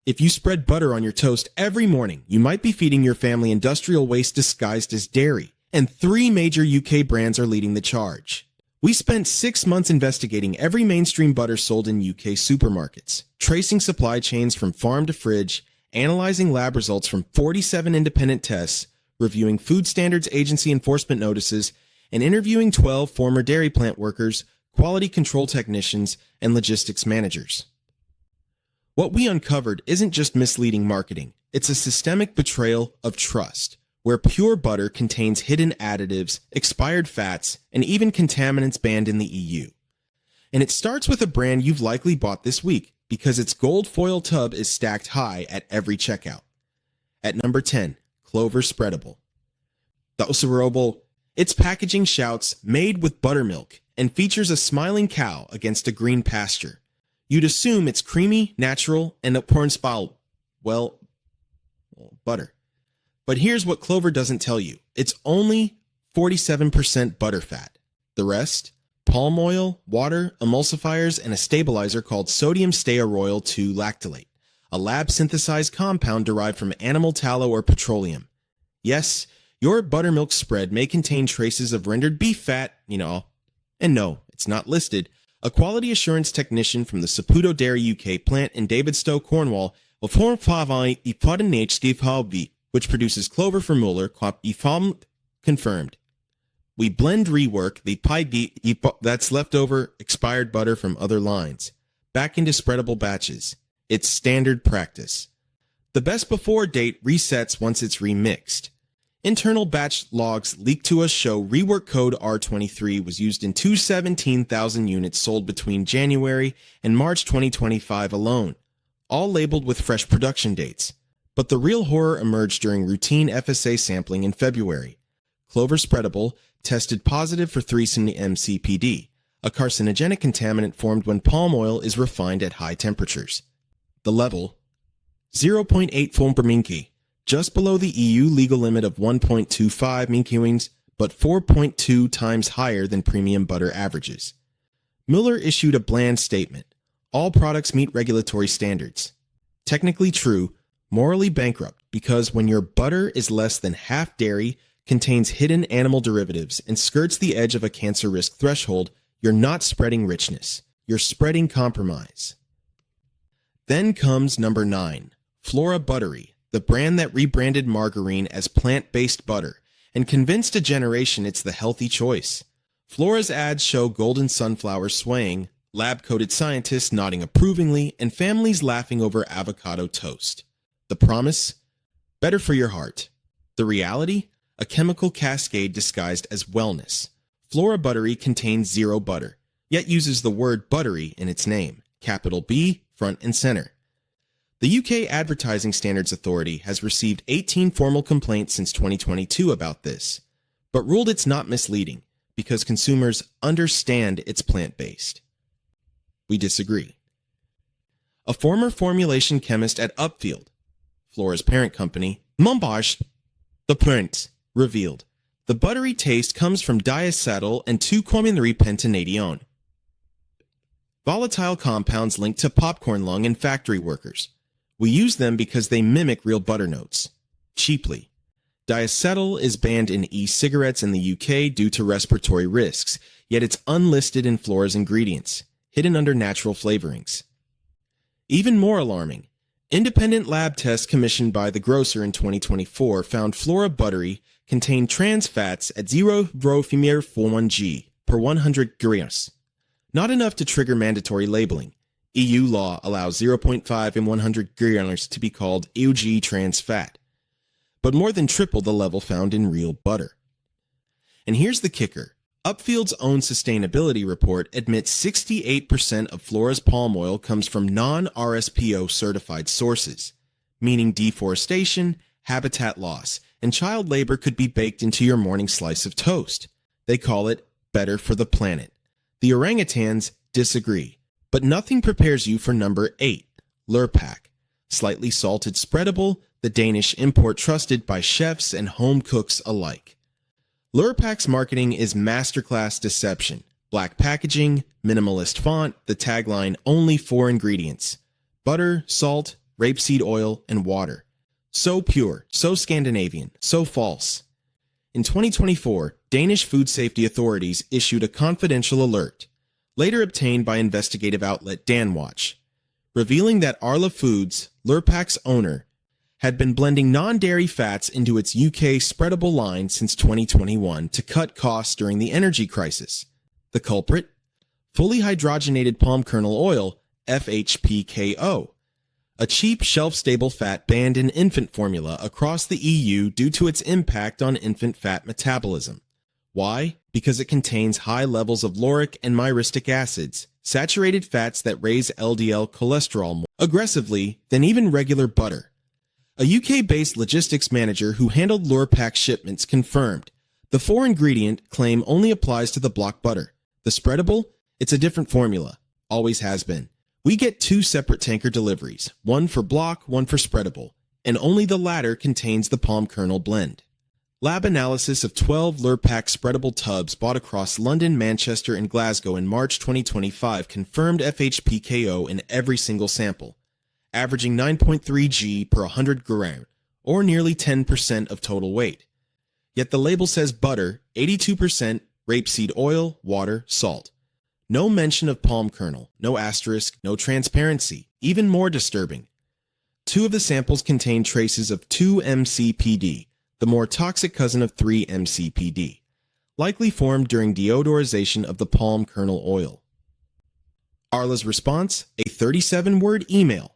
If you spread butter on your toast every morning, you might be feeding your family industrial waste disguised as dairy, and 3 major UK brands are leading the charge. We spent 6 months investigating every mainstream butter sold in UK supermarkets, tracing supply chains from farm to fridge, analyzing lab results from 47 independent tests, reviewing Food Standards Agency enforcement notices, and interviewing 12 former dairy plant workers, quality control technicians, and logistics managers. What we uncovered isn't just misleading marketing, it's a systemic betrayal of trust, where pure butter contains hidden additives, expired fats, and even contaminants banned in the EU. And it starts with a brand you've likely bought this week, because its gold foil tub is stacked high at every checkout. At number 10, Clover Spreadable. The Spreadable, its packaging shouts, "made with buttermilk," and features a smiling cow against a green pasture. You'd assume it's creamy, natural, and a porn spal, butter. But here's what Clover doesn't tell you. It's only 47% butterfat. The rest? Palm oil, water, emulsifiers, and a stabilizer called sodium stearoyl 2-lactylate, a lab-synthesized compound derived from animal tallow or petroleum. Yes, your buttermilk spread may contain traces of rendered beef fat, and no, it's not listed. A quality assurance technician from the Saputo Dairy UK plant in Davidstow, Cornwall, will form which produces Clover for Mueller, confirmed. We blend rework the pie that's leftover expired butter from other lines back into spreadable batches. It's standard practice. The best before date resets once it's remixed. Internal batch logs leaked to us show rework code R23 was used in 217,000 units sold between January and March 2025 alone, all labeled with fresh production dates. But the real horror emerged during routine FSA sampling in February. Clover Spreadable tested positive for 3-MCPD, a carcinogenic contaminant formed when palm oil is refined at high temperatures. The level, 0.8 form per minke, just below the EU legal limit of 1.25 minkiwings, but 4.2 times higher than premium butter averages. Mueller issued a bland statement. All products meet regulatory standards. Technically true, morally bankrupt, because when your butter is less than half dairy, contains hidden animal derivatives, and skirts the edge of a cancer risk threshold, you're not spreading richness. You're spreading compromise. Then comes number 9, Flora Buttery, the brand that rebranded margarine as plant-based butter and convinced a generation it's the healthy choice. Flora's ads show golden sunflowers swaying, lab-coated scientists nodding approvingly, and families laughing over avocado toast. The promise? Better for your heart. The reality? A chemical cascade disguised as wellness. Flora Buttery contains zero butter, yet uses the word buttery in its name, capital B, front and center. The UK Advertising Standards Authority has received 18 formal complaints since 2022 about this, but ruled it's not misleading because consumers understand it's plant-based. We disagree. A former formulation chemist at Upfield, Flora's parent company, Montbage, the plant, revealed the buttery taste comes from diacetyl and 2-pentanedione, volatile compounds linked to popcorn lung and factory workers. We use them because they mimic real butter notes. Cheaply. Diacetyl is banned in e-cigarettes in the UK due to respiratory risks, yet it's unlisted in Flora's ingredients, hidden under natural flavorings. Even more alarming, independent lab tests commissioned by the grocer in 2024 found Flora Buttery contained trans fats at 0.41 g per 100 grams. Not enough to trigger mandatory labeling. EU law allows 0.5 in 100 grams to be called EUG trans fat, but more than triple the level found in real butter. And here's the kicker. Upfield's own sustainability report admits 68% of Flora's palm oil comes from non-RSPO certified sources, meaning deforestation, habitat loss, and child labor could be baked into your morning slice of toast. They call it better for the planet. The orangutans disagree. But nothing prepares you for number 8, Lurpak, slightly salted spreadable, the Danish import trusted by chefs and home cooks alike. Lurpak's marketing is masterclass deception. Black packaging, minimalist font, the tagline only 4 ingredients: butter, salt, rapeseed oil, and water. So pure, so Scandinavian, so false. In 2024, Danish food safety authorities issued a confidential alert, later obtained by investigative outlet Danwatch, revealing that Arla Foods, Lurpak's owner, had been blending non-dairy fats into its UK spreadable line since 2021 to cut costs during the energy crisis. The culprit? Fully hydrogenated palm kernel oil, FHPKO, a cheap shelf-stable fat banned in infant formula across the EU due to its impact on infant fat metabolism. Why? Because it contains high levels of lauric and myristic acids, saturated fats that raise LDL cholesterol more aggressively than even regular butter. A UK-based logistics manager who handled Lurpak shipments confirmed the four-ingredient claim only applies to the block butter. The spreadable? It's a different formula. Always has been. We get two separate tanker deliveries, one for block, one for spreadable, and only the latter contains the palm kernel blend. Lab analysis of 12 Lurpak spreadable tubs bought across London, Manchester, and Glasgow in March 2025 confirmed FHPKO in every single sample, averaging 9.3 g per 100 gram, or nearly 10% of total weight. Yet the label says butter, 82%, rapeseed oil, water, salt. No mention of palm kernel, no asterisk, no transparency. Even more disturbing. Two of the samples contain traces of 2-MCPD, the more toxic cousin of 3-MCPD, likely formed during deodorization of the palm kernel oil. Arla's response? A 37-word email.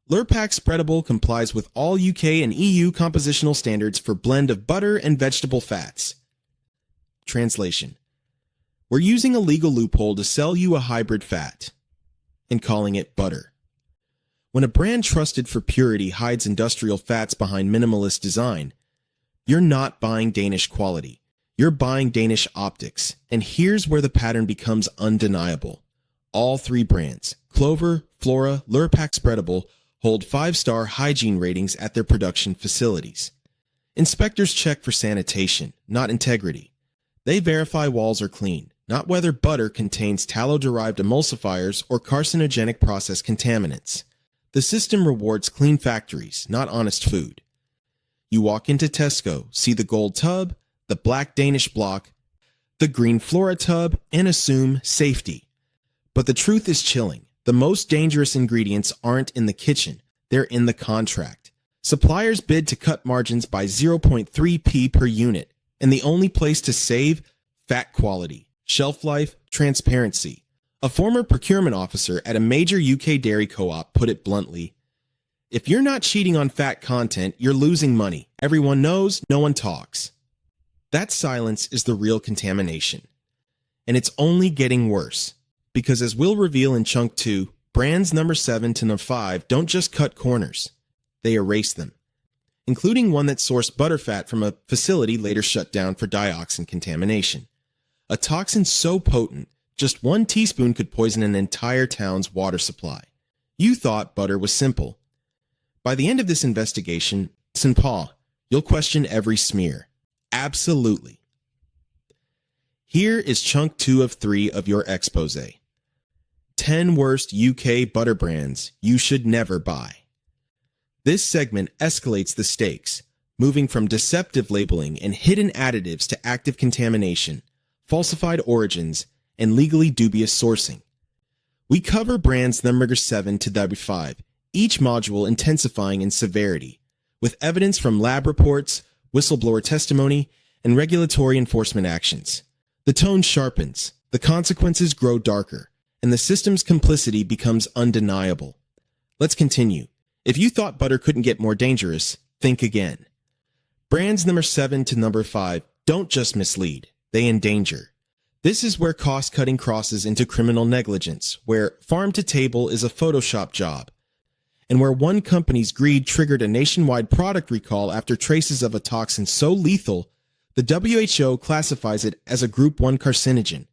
Lurpak Spreadable complies with all UK and EU compositional standards for blend of butter and vegetable fats. Translation: we're using a legal loophole to sell you a hybrid fat and calling it butter. When a brand trusted for purity hides industrial fats behind minimalist design, you're not buying Danish quality. You're buying Danish optics. And here's where the pattern becomes undeniable. All three brands, Clover, Flora, Lurpak Spreadable, hold 5-star hygiene ratings at their production facilities. Inspectors check for sanitation, not integrity. They verify walls are clean, not whether butter contains tallow-derived emulsifiers or carcinogenic process contaminants. The system rewards clean factories, not honest food. You walk into Tesco, see the gold tub, the black Danish block, the green Flora tub, and assume safety. But the truth is chilling. The most dangerous ingredients aren't in the kitchen, they're in the contract. Suppliers bid to cut margins by 0.3p per unit, and the only place to save? Fat quality, shelf life, transparency. A former procurement officer at a major UK dairy co-op put it bluntly, if you're not cheating on fat content, you're losing money. Everyone knows, no one talks. That silence is the real contamination. And it's only getting worse. Because as we'll reveal in Chunk 2, brands number 7 to number 5 don't just cut corners. They erase them. Including one that sourced butterfat from a facility later shut down for dioxin contamination. A toxin so potent, just 1 teaspoon could poison an entire town's water supply. You thought butter was simple. By the end of this investigation, St. Paul, you'll question every smear. Absolutely. Here is Chunk 2 of 3 of your expose. 10 worst UK butter brands you should never buy. This segment escalates the stakes, moving from deceptive labeling and hidden additives to active contamination, falsified origins, and legally dubious sourcing. We cover brands number 7 to number 5, each module intensifying in severity, with evidence from lab reports, whistleblower testimony, and regulatory enforcement actions. The tone sharpens, the consequences grow darker, and the system's complicity becomes undeniable. Let's continue. If you thought butter couldn't get more dangerous, think again. Brands number 7 to number 5 don't just mislead, they endanger. This is where cost-cutting crosses into criminal negligence, where farm-to-table is a Photoshop job, and where one company's greed triggered a nationwide product recall after traces of a toxin so lethal, the WHO classifies it as a Group 1 carcinogen,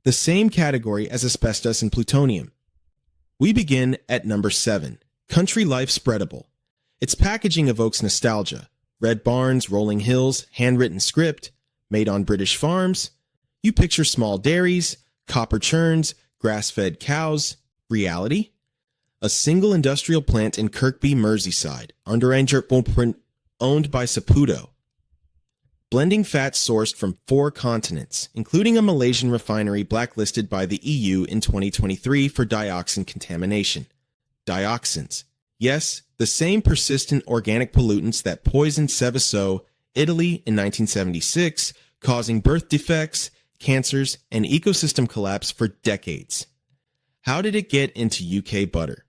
the same category as asbestos and plutonium. We begin at number 7, Country Life Spreadable. Its packaging evokes nostalgia. Red barns, rolling hills, handwritten script, made on British farms. You picture small dairies, copper churns, grass-fed cows. Reality? a single industrial plant in Kirkby, Merseyside, owned by Saputo, blending fats sourced from 4 continents, including a Malaysian refinery blacklisted by the EU in 2023 for dioxin contamination. Dioxins. Yes, the same persistent organic pollutants that poisoned Seveso, Italy in 1976, causing birth defects, cancers, and ecosystem collapse for decades. How did it get into UK butter?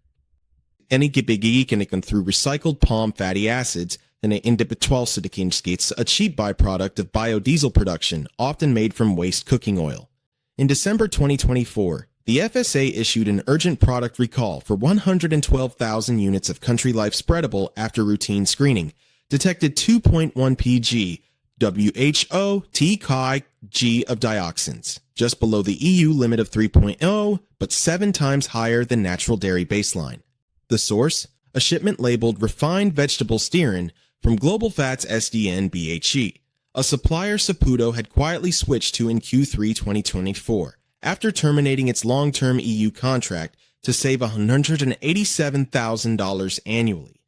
Through recycled palm fatty acids, and a cheap byproduct of biodiesel production, often made from waste cooking oil. In December 2024, the FSA issued an urgent product recall for 112,000 units of Country Life spreadable after routine screening, detected 2.1 pg WHO TKG of dioxins, just below the EU limit of 3.0, but 7 times higher than natural dairy baseline. The source? A shipment labeled refined vegetable stearin from Global Fats SDN BHE, a supplier Saputo had quietly switched to in Q3 2024, after terminating its long-term EU contract to save $187,000 annually.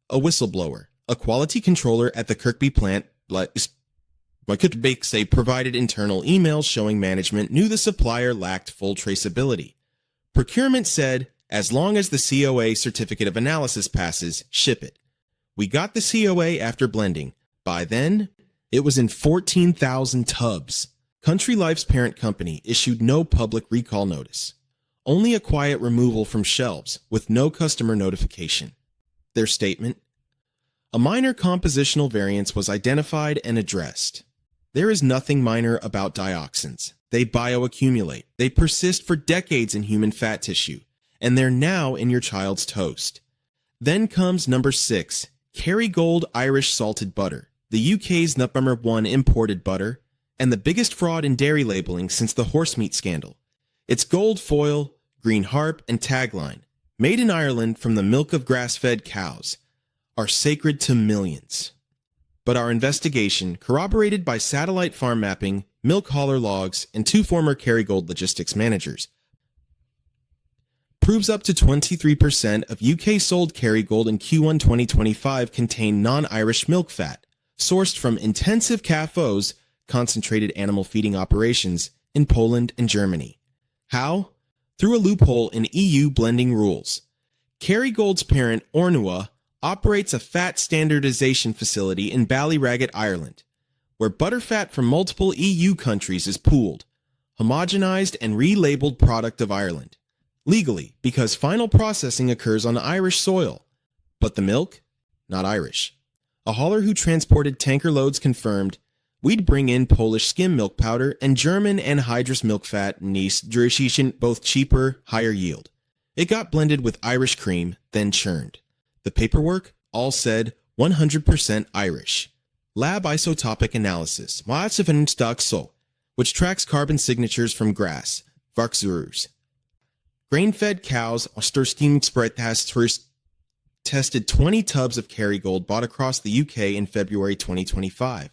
A whistleblower, a quality controller at the Kirkby plant, provided internal emails showing management knew the supplier lacked full traceability. Procurement said, as long as the COA certificate of analysis passes, ship it. We got the COA after blending. By then, it was in 14,000 tubs. Country Life's parent company issued no public recall notice, only a quiet removal from shelves with no customer notification. Their statement? A minor compositional variance was identified and addressed. There is nothing minor about dioxins. They bioaccumulate. They persist for decades in human fat tissue, and they're now in your child's toast. Then comes number 6, Kerrygold Irish salted butter, the UK's number 1 imported butter, and the biggest fraud in dairy labeling since the horsemeat scandal. Its gold foil, green harp, and tagline, made in Ireland from the milk of grass-fed cows, are sacred to millions. But our investigation, corroborated by satellite farm mapping, milk hauler logs, and 2 former Kerrygold logistics managers, proves up to 23% of UK-sold Kerrygold in Q1 2025 contain non-Irish milk fat, sourced from intensive CAFOs, concentrated animal feeding operations, in Poland and Germany. How? Through a loophole in EU blending rules. Kerrygold's parent, Ornua, operates a fat standardization facility in Ballyragget, Ireland, where butterfat from multiple EU countries is pooled, homogenized and relabeled product of Ireland. Legally, because final processing occurs on Irish soil. But the milk? Not Irish. A hauler who transported tanker loads confirmed, we'd bring in Polish skim milk powder and German anhydrous milk fat, both cheaper, higher yield. It got blended with Irish cream, then churned. The paperwork all said 100% Irish. Lab isotopic analysis, which tracks carbon signatures from grass, Varkzurus. Grain-fed cows, tested 20 tubs of Kerrygold bought across the UK in February 2025.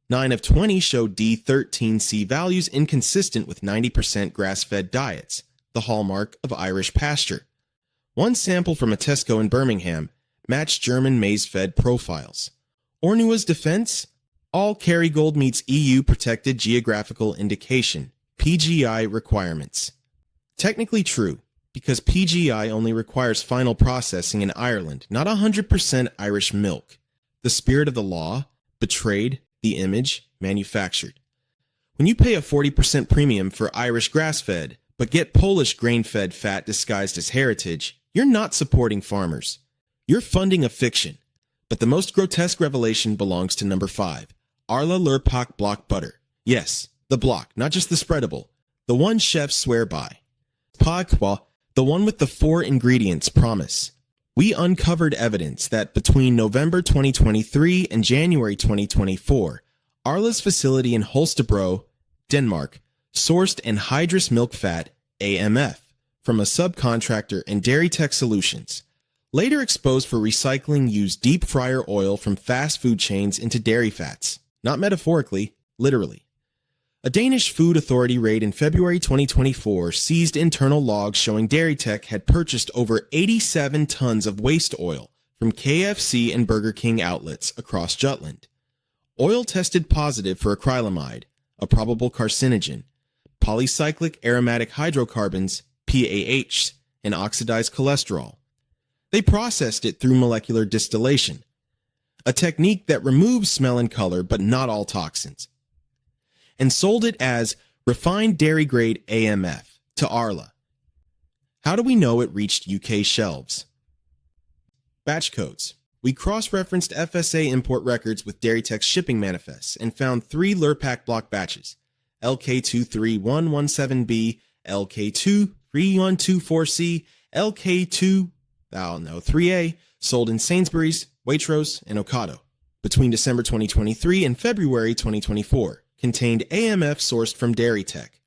9 of 20 showed D13C values inconsistent with 90% grass-fed diets, the hallmark of Irish pasture. One sample from a Tesco in Birmingham matched German maize-fed profiles. Ornua's defense? All Kerrygold meets EU Protected Geographical Indication, PGI requirements. Technically true, because PGI only requires final processing in Ireland, not 100% Irish milk. The spirit of the law, betrayed, the image, manufactured. When you pay a 40% premium for Irish grass-fed, but get Polish grain-fed fat disguised as heritage, you're not supporting farmers. You're funding a fiction. But the most grotesque revelation belongs to number 5, Arla Lurpak block butter. Yes, the block, not just the spreadable. The one chefs swear by. Pagwa, the one with the 4 ingredients promise. We uncovered evidence that between November 2023 and January 2024, Arla's facility in Holstebro, Denmark, sourced anhydrous milk fat, AMF, from a subcontractor in Dairy Tech Solutions. Later exposed for recycling used deep fryer oil from fast food chains into dairy fats. Not metaphorically, literally. A Danish food authority raid in February 2024 seized internal logs showing Dairy Tech had purchased over 87 tons of waste oil from KFC and Burger King outlets across Jutland. Oil tested positive for acrylamide, a probable carcinogen, polycyclic aromatic hydrocarbons, PAH, and oxidized cholesterol. They processed it through molecular distillation, a technique that removes smell and color but not all toxins, and sold it as refined dairy-grade AMF to Arla. How do we know it reached UK shelves? Batch codes. We cross-referenced FSA import records with Dairy Tech's shipping manifests and found 3 Lurpak block batches, LK23117B, LK23124C, LK2-3A, sold in Sainsbury's, Waitrose, and Ocado. Between December 2023 and February 2024, contained AMF sourced from Dairy Tech.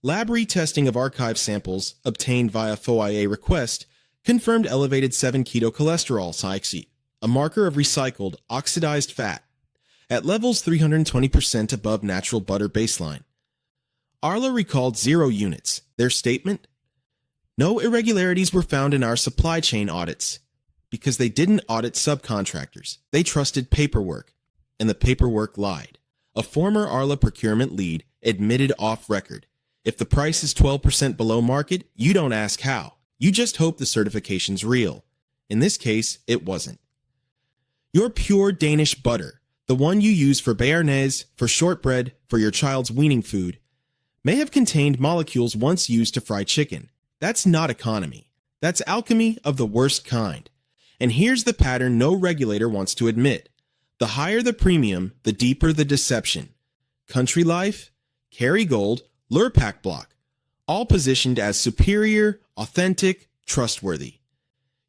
Lab retesting of archive samples obtained via FOIA request confirmed elevated 7-keto cholesterol (CHC), a marker of recycled, oxidized fat, at levels 320% above natural butter baseline. Arla recalled 0 units. Their statement? No irregularities were found in our supply chain audits because they didn't audit subcontractors. They trusted paperwork, and the paperwork lied. A former Arla procurement lead admitted off record, if the price is 12% below market, you don't ask how. You just hope the certification's real. In this case, it wasn't. Your pure Danish butter, the one you use for béarnaise, for shortbread, for your child's weaning food, may have contained molecules once used to fry chicken. That's not economy. That's alchemy of the worst kind. And here's the pattern no regulator wants to admit. The higher the premium, the deeper the deception. Country Life, Kerrygold, Lurpak block, all positioned as superior, authentic, trustworthy.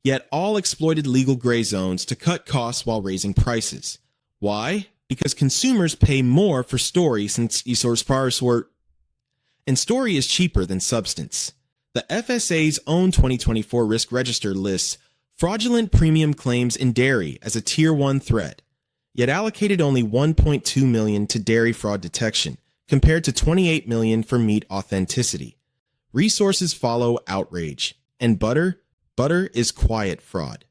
Yet all exploited legal gray zones to cut costs while raising prices. Why? Because consumers pay more for story since and story is cheaper than substance. The FSA's own 2024 risk register lists fraudulent premium claims in dairy as a Tier 1 threat, yet allocated only $1.2 million to dairy fraud detection, compared to $28 million for meat authenticity. Resources follow outrage. And butter is quiet fraud.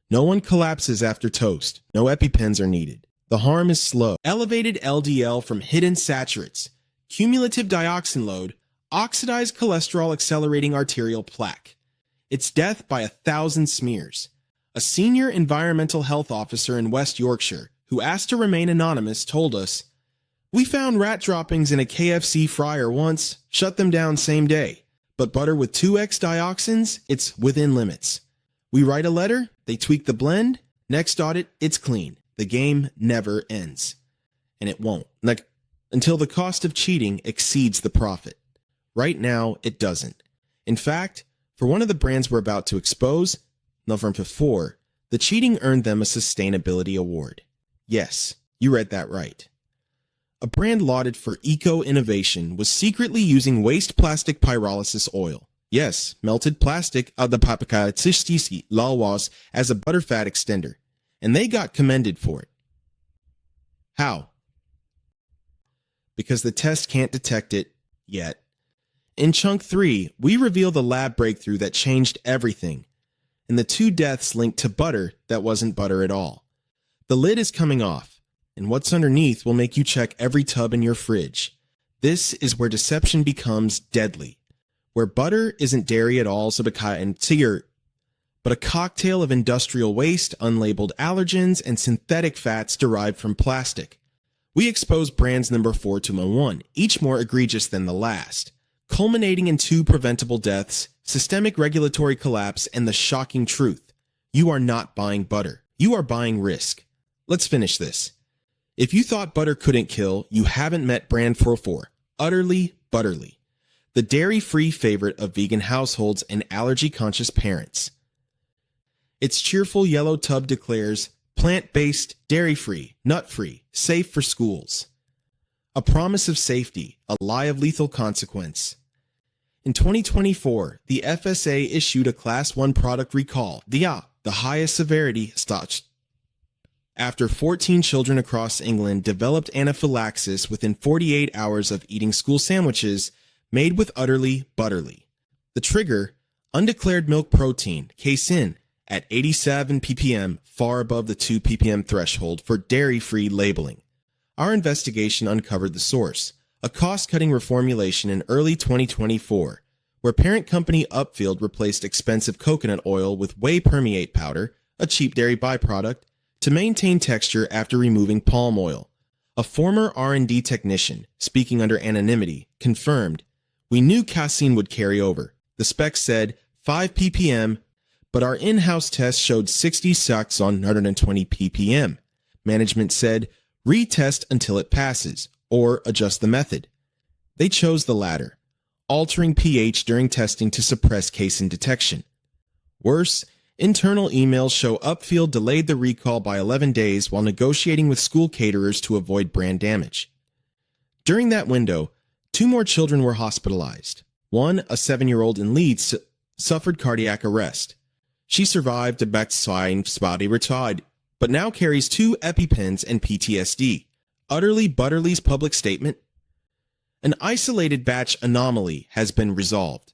No one collapses after toast. No EpiPens are needed. The harm is slow. Elevated LDL from hidden saturates, cumulative dioxin load, oxidized cholesterol accelerating arterial plaque. It's death by 1,000 smears. A senior environmental health officer in West Yorkshire, who asked to remain anonymous, told us, "We found rat droppings in a KFC fryer once, shut them down same day. But butter with 2x dioxins, it's within limits. We write a letter, they tweak the blend, next audit, it's clean. The game never ends." And it won't. Until the cost of cheating exceeds the profit. Right now, it doesn't. In fact, for one of the brands we're about to expose, November 4, the cheating earned them a sustainability award. Yes, you read that right. A brand lauded for eco-innovation was secretly using waste plastic pyrolysis oil. Yes, melted plastic of the papakatistisi lawas as a butterfat extender. And they got commended for it. How? Because the test can't detect it yet. In Chunk 3, we reveal the lab breakthrough that changed everything, and the 2 deaths linked to butter that wasn't butter at all. The lid is coming off, and what's underneath will make you check every tub in your fridge. This is where deception becomes deadly, where butter isn't dairy at all, but a cocktail of industrial waste, unlabeled allergens, and synthetic fats derived from plastic. We expose brands number 4 to 1, each more egregious than the last, culminating in 2 preventable deaths, systemic regulatory collapse, and the shocking truth. You are not buying butter. You are buying risk. Let's finish this. If you thought butter couldn't kill, you haven't met brand 44, Utterly Butterly, the dairy-free favorite of vegan households and allergy-conscious parents. Its cheerful yellow tub declares, plant-based, dairy-free, nut-free, safe for schools. A promise of safety, a lie of lethal consequence. In 2024, the FSA issued a Class 1 product recall, the highest severity after 14 children across England developed anaphylaxis within 48 hours of eating school sandwiches made with utterly butterly. The trigger, undeclared milk protein, casein, at 87 ppm, far above the 2 ppm threshold for dairy-free labeling. Our investigation uncovered the source, a cost-cutting reformulation in early 2024, where parent company Upfield replaced expensive coconut oil with whey permeate powder, a cheap dairy byproduct, to maintain texture after removing palm oil. A former R&D technician, speaking under anonymity, confirmed, "We knew casein would carry over. The specs said 5 ppm, but our in-house test showed 66 on 120 ppm. Management said, retest until it passes, or adjust the method. They chose the latter, altering pH during testing to suppress casein detection. Worse, internal emails show Upfield delayed the recall by 11 days while negotiating with school caterers to avoid brand damage. During that window, 2 more children were hospitalized. One, a 7-year-old in Leeds, suffered cardiac arrest. She survived a backsliding spotty retard, but now carries 2 EpiPens and PTSD. Utterly Butterly's public statement? An isolated batch anomaly has been resolved.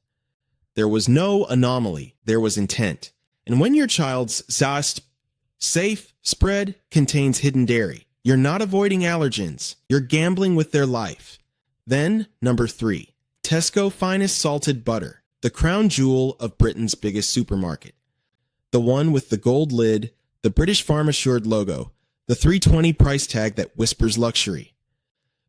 There was no anomaly, there was intent. And when your child's safe spread contains hidden dairy, you're not avoiding allergens, you're gambling with their life. Then, number 3, Tesco Finest Salted Butter, the crown jewel of Britain's biggest supermarket. The one with the gold lid, the British Farm Assured logo, the $3.20 price tag that whispers luxury.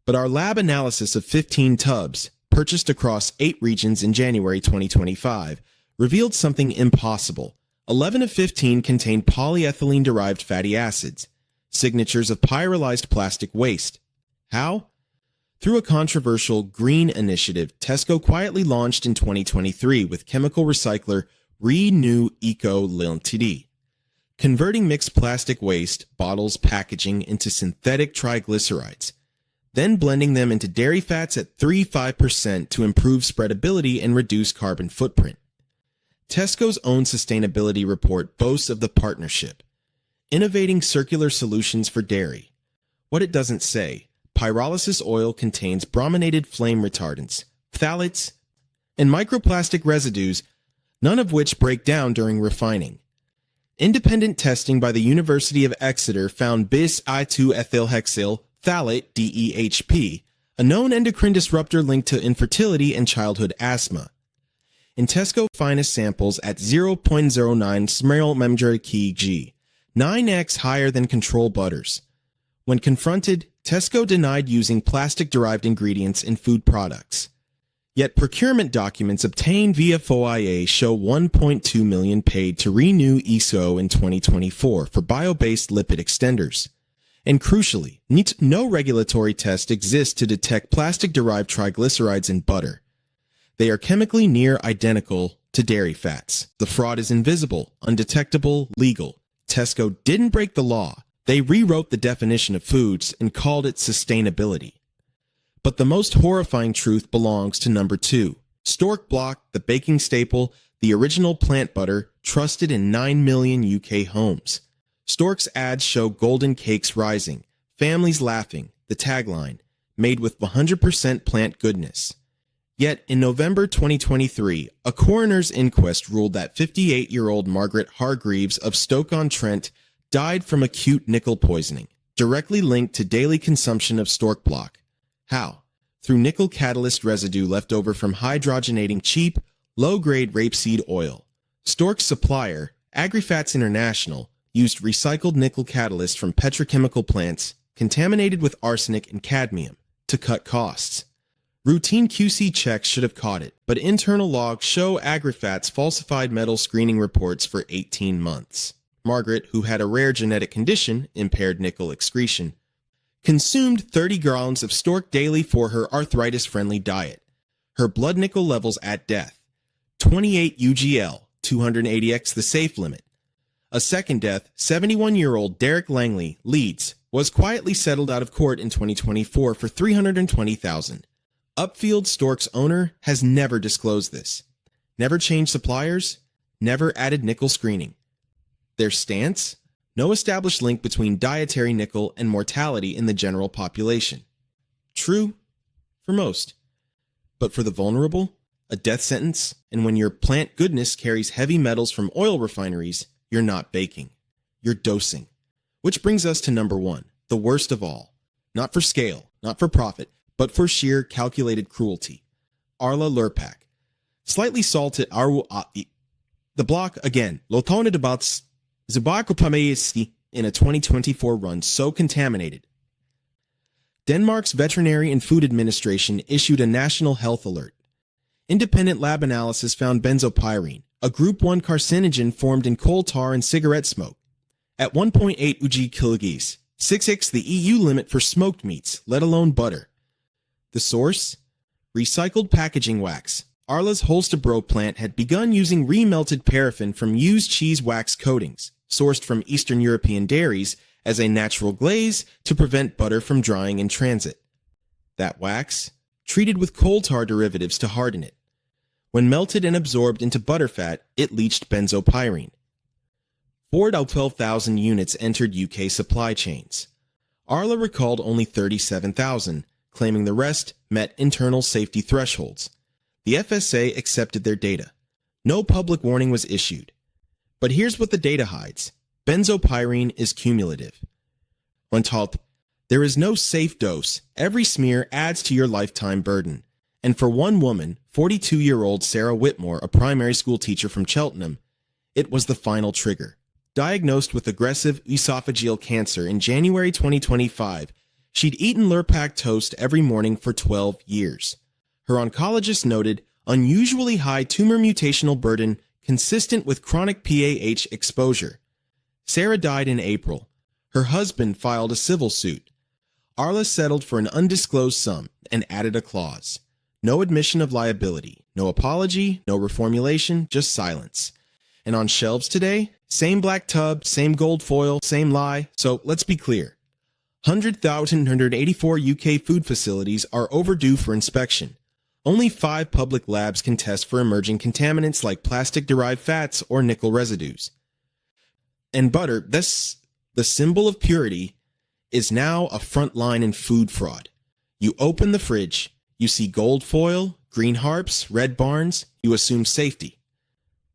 But our lab analysis of 15 tubs, purchased across 8 regions in January 2025, revealed something impossible. 11 of 15 contained polyethylene-derived fatty acids, signatures of pyrolyzed plastic waste. How? Through a controversial green initiative Tesco quietly launched in 2023 with chemical recycler Renew Eco Ltd, converting mixed plastic waste, bottles, packaging into synthetic triglycerides, then blending them into dairy fats at 3.5% to improve spreadability and reduce carbon footprint. Tesco's own sustainability report boasts of the partnership, innovating circular solutions for dairy. What it doesn't say, pyrolysis oil contains brominated flame retardants, phthalates, and microplastic residues, none of which break down during refining. Independent testing by the University of Exeter found bis-2-ethylhexyl phthalate DEHP, a known endocrine disruptor linked to infertility and childhood asthma. In Tesco Finest samples at 0.09 smrl kg, 9x higher than control butters. When confronted, Tesco denied using plastic-derived ingredients in food products. Yet procurement documents obtained via FOIA show $1.2 million paid to Renew ESO in 2024 for bio-based lipid extenders. And crucially, no regulatory test exists to detect plastic-derived triglycerides in butter. They are chemically near identical to dairy fats. The fraud is invisible, undetectable, legal. Tesco didn't break the law. They rewrote the definition of foods and called it sustainability. But the most horrifying truth belongs to number 2. Stork Block, the baking staple, the original plant butter, trusted in 9 million UK homes. Stork's ads show golden cakes rising, families laughing, the tagline, made with 100% plant goodness. Yet, in November 2023, a coroner's inquest ruled that 58-year-old Margaret Hargreaves of Stoke-on-Trent died from acute nickel poisoning, directly linked to daily consumption of Stork Block. How? Through nickel catalyst residue left over from hydrogenating cheap, low-grade rapeseed oil. Stork's supplier, AgriFats International, used recycled nickel catalyst from petrochemical plants contaminated with arsenic and cadmium to cut costs. Routine QC checks should have caught it, but internal logs show AgriFats falsified metal screening reports for 18 months. Margaret, who had a rare genetic condition, impaired nickel excretion, consumed 30 gallons of Stork daily for her arthritis-friendly diet. Her blood nickel levels at death, 28 UGL, 280x the safe limit. A second death, 71-year-old Derek Langley, Leeds, was quietly settled out of court in 2024 for $320,000. Upfield Stork's owner has never disclosed this. Never changed suppliers, never added nickel screening. Their stance? No established link between dietary nickel and mortality in the general population. True for most. But for the vulnerable, a death sentence, and when your plant goodness carries heavy metals from oil refineries, you're not baking. You're dosing. Which brings us to number 1, the worst of all. Not for scale, not for profit, but for sheer calculated cruelty. Arla Lurpak. Slightly salted the block, again, Lotone debats Zubaku in a 2024 run so contaminated. Denmark's Veterinary and Food Administration issued a national health alert. Independent lab analysis found benzopyrene, a group 1 carcinogen formed in coal tar and cigarette smoke, at 1.8 kgs, 6x the EU limit for smoked meats, let alone butter. The source? Recycled packaging wax. Arla's Holstebro plant had begun using remelted paraffin from used cheese wax coatings, sourced from Eastern European dairies, as a natural glaze to prevent butter from drying in transit. That wax, treated with coal tar derivatives to harden it. When melted and absorbed into butterfat, it leached benzopyrene. 4 out of 12,000 units entered UK supply chains. Arla recalled only 37,000, claiming the rest met internal safety thresholds. The FSA accepted their data. No public warning was issued. But here's what the data hides. Benzopyrene is cumulative. On top, there is no safe dose. Every smear adds to your lifetime burden. And for one woman, 42-year-old Sarah Whitmore, a primary school teacher from Cheltenham, it was the final trigger. Diagnosed with aggressive esophageal cancer in January 2025, she'd eaten Lurpak toast every morning for 12 years. Her oncologist noted unusually high tumor mutational burden consistent with chronic PAH exposure. Sarah died in April. Her husband filed a civil suit. Arla settled for an undisclosed sum and added a clause. No admission of liability, no apology, no reformulation, just silence. And on shelves today, same black tub, same gold foil, same lie. So let's be clear. 184 UK food facilities are overdue for inspection. Only 5 public labs can test for emerging contaminants like plastic-derived fats or nickel residues. And butter, the symbol of purity, is now a front line in food fraud. You open the fridge, you see gold foil, green harps, red barns, you assume safety.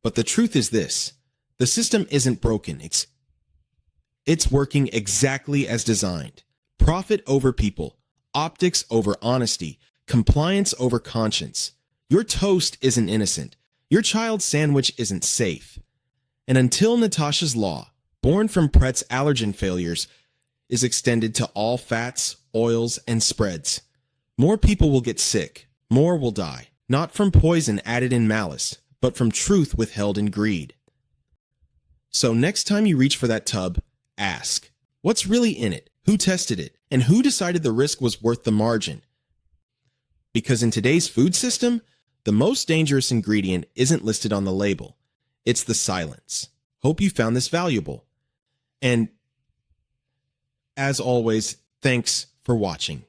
But the truth is this, the system isn't broken, it's working exactly as designed. Profit over people, optics over honesty, compliance over conscience. Your toast isn't innocent. Your child's sandwich isn't safe. And until Natasha's Law, born from Pret's allergen failures, is extended to all fats, oils, and spreads, more people will get sick, more will die, not from poison added in malice, but from truth withheld in greed. So next time you reach for that tub, ask, what's really in it? Who tested it? And who decided the risk was worth the margin? Because in today's food system, the most dangerous ingredient isn't listed on the label. It's the silence. Hope you found this valuable. And as always, thanks for watching.